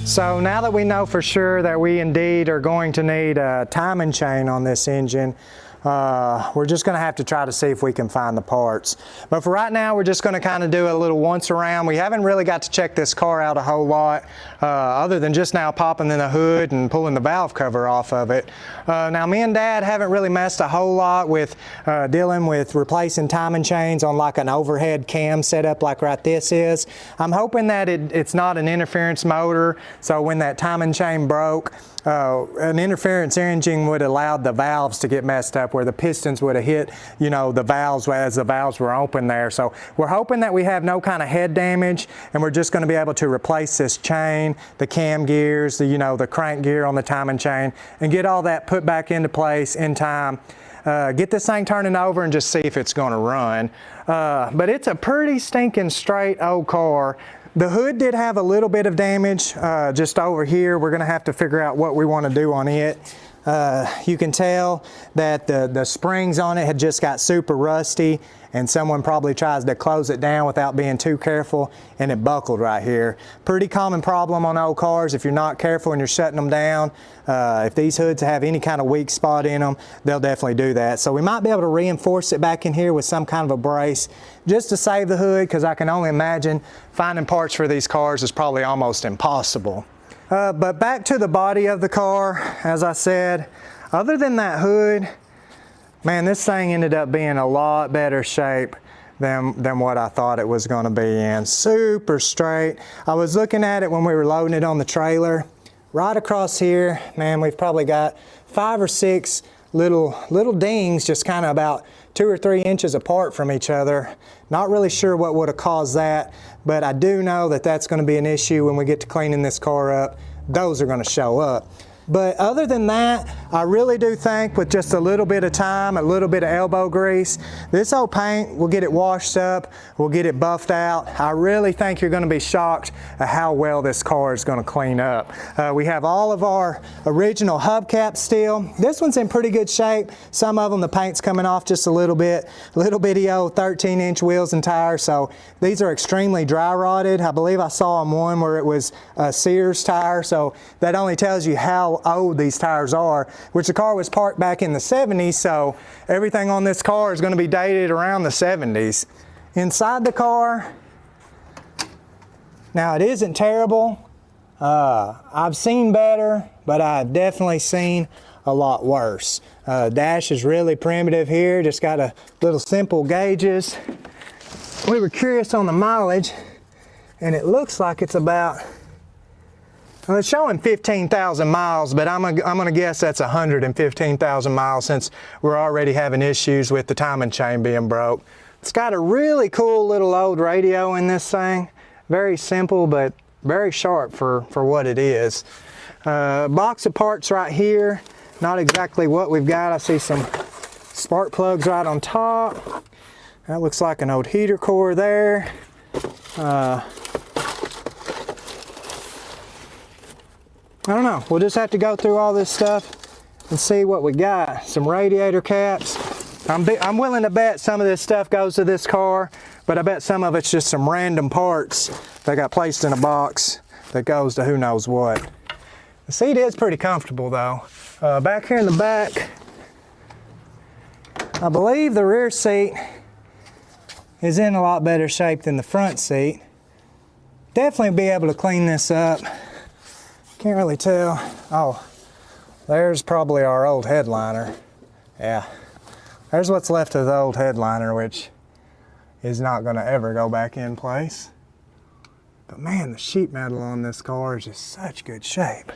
So now that we know for sure that we indeed are going to need a timing chain on this engine, we're just going to have to try to see if we can find the parts. But for right now, we're just going to kind of do a little once around. We haven't really got to check this car out a whole lot, other than just now popping in the hood and pulling the valve cover off of it. Now, me and Dad haven't really messed a whole lot with dealing with replacing timing chains on like an overhead cam setup like right this is. I'm hoping that it's not an interference motor, so when that timing chain broke, an interference engine would allow the valves to get messed up, where the pistons would have hit, you know, the valves as the valves were open there. So we're hoping that we have no kind of head damage, and we're just going to be able to replace this chain, the cam gears, the, you know, the crank gear on the timing chain, and get all that put back into place in time. Get this thing turning over and just see if it's going to run. But it's a pretty stinking straight old car. The hood did have a little bit of damage just over here. We're going to have to figure out what we want to do on it. You can tell that the springs on it had just got super rusty, and someone probably tries to close it down without being too careful, and it buckled right here. Pretty common problem on old cars. If you're not careful and you're shutting them down, if these hoods have any kind of weak spot in them, they'll definitely do that. So we might be able to reinforce it back in here with some kind of a brace just to save the hood, because I can only imagine finding parts for these cars is probably almost impossible. But back to the body of the car, as I said, other than that hood, man, this thing ended up being a lot better shape than what I thought it was going to be in. Super straight. I was looking at it when we were loading it on the trailer. Right across here, man, we've probably got 5 or 6 little dings just kind of about 2 or 3 inches apart from each other. Not really sure what would have caused that, but I do know that that's going to be an issue when we get to cleaning this car up. Those are going to show up. But other than that, I really do think with just a little bit of time, a little bit of elbow grease, this old paint, we'll get it washed up, we'll get it buffed out. I really think you're going to be shocked at how well this car is going to clean up. We have all of our original hubcaps still. This one's in pretty good shape. Some of them, the paint's coming off just a little bit. Little bitty old 13-inch wheels and tires, so these are extremely dry rotted. I believe I saw on one where it was a Sears tire, so that only tells you how old these tires are, which the car was parked back in the 70s, so everything on this car is going to be dated around the 70s. Inside the car, now it isn't terrible. I've seen better, but I've definitely seen a lot worse. Dash is really primitive here, just got a little simple gauges. We were curious on the mileage, and it looks like it's about, well, it's showing 15,000 miles, but I'm gonna guess that's 115,000 miles, since we're already having issues with the timing chain being broke. It's got a really cool little old radio in this thing. Very simple, but very sharp for what it is. Box of parts right here. Not exactly what we've got. I see some spark plugs right on top. That looks like an old heater core there. I don't know, we'll just have to go through all this stuff and see what we got. Some radiator caps. I'm willing to bet some of this stuff goes to this car, but I bet some of it's just some random parts that got placed in a box that goes to who knows what. The seat is pretty comfortable though. Back here in the back, I believe the rear seat is in a lot better shape than the front seat. Definitely be able to clean this up. Can't really tell. Oh, there's probably our old headliner. Yeah, there's what's left of the old headliner, which is not going to ever go back in place. But man, the sheet metal on this car is just such good shape.